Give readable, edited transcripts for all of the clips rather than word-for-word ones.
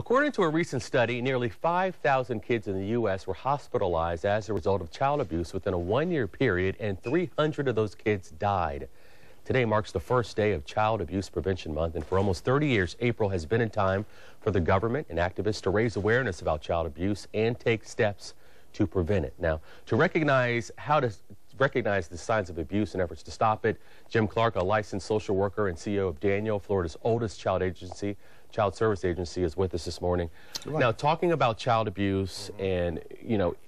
According to a recent study, nearly 5,000 kids in the U.S. were hospitalized as a result of child abuse within a one-year period, and 300 of those kids died. Today marks the first day of Child Abuse Prevention Month, and for almost 30 years, April has been a time for the government and activists to raise awareness about child abuse and take steps to prevent it. Now, to recognize the signs of abuse and efforts to stop it, Jim Clark, a licensed social worker and CEO of Daniel, Florida's oldest child service agency, is with us this morning. Now, talking about child abuse, and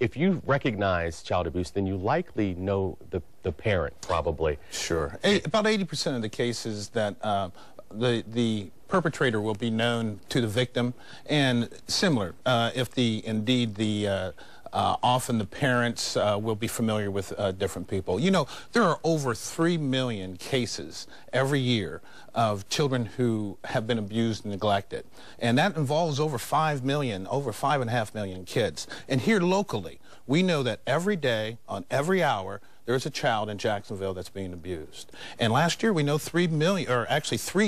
if you recognize child abuse, then you likely know the parent, probably. Sure. About 80% of the cases that the perpetrator will be known to the victim, and similar, if often the parents will be familiar with different people. You know, there are over 3 million cases every year of children who have been abused and neglected. And that involves over 5.5 million kids. And here locally, we know that every day, on every hour, there's a child in Jacksonville that's being abused. And last year, we know 3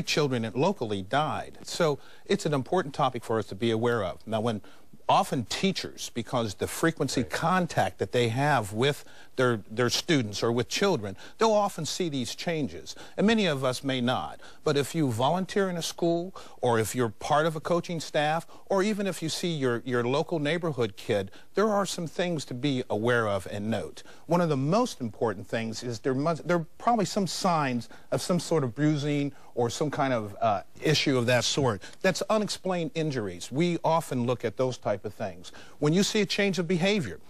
children locally died. So it's an important topic for us to be aware of. Now, when often teachers, because the frequency contact that they have with their students or with children, they'll often see these changes, and many of us may not. But if you volunteer in a school, or if you're part of a coaching staff, or even if you see your local neighborhood kid, there are some things to be aware of and note. One of the most important things is there are probably some signs of some sort of bruising or some kind of issue of that sort. That's unexplained injuries. We often look at those type of things. When you see a change of behavior,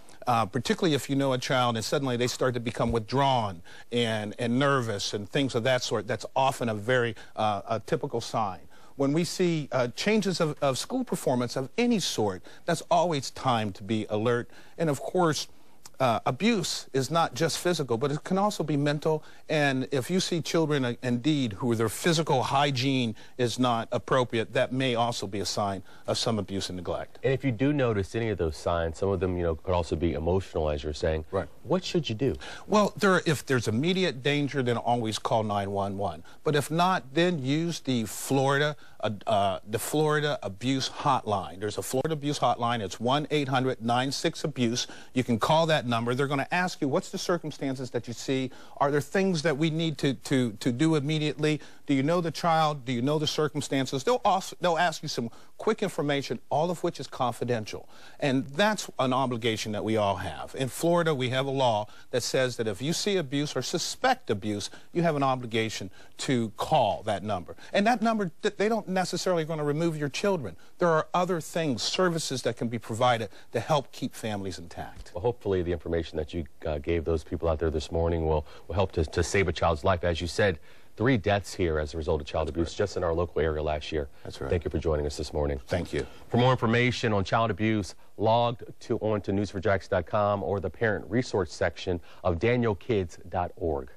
particularly if you know a child and suddenly they start to become withdrawn and nervous and things of that sort, that's often a very typical sign. When we see changes of school performance of any sort, that's always time to be alert. And of course, abuse is not just physical, but it can also be mental. And if you see children, indeed, who their physical hygiene is not appropriate, that may also be a sign of some abuse and neglect. And if you do notice any of those signs, some of them, could also be emotional, as you're saying. Right. What should you do? Well, if there's immediate danger, then always call 911. But if not, then use the Florida Abuse Hotline. There's a Florida Abuse Hotline. It's 1-800-96-ABUSE. You can call that number. They're going to ask you, what's the circumstances that you see? Are there things that we need to do immediately? Do you know the child? Do you know the circumstances? They'll ask you some quick information, all of which is confidential. And that's an obligation that we all have. In Florida, we have a law that says that if you see abuse or suspect abuse, you have an obligation to call that number. And that number, they don't necessarily going to remove your children. There are other things, services that can be provided to help keep families intact. Well, hopefully the information that you gave those people out there this morning will help to save a child's life. As you said, 3 deaths here as a result of child abuse just in our local area last year. That's right. Thank you for joining us this morning. Thank you. For more information on child abuse, log on to news4jax.com or the parent resource section of danielkids.org.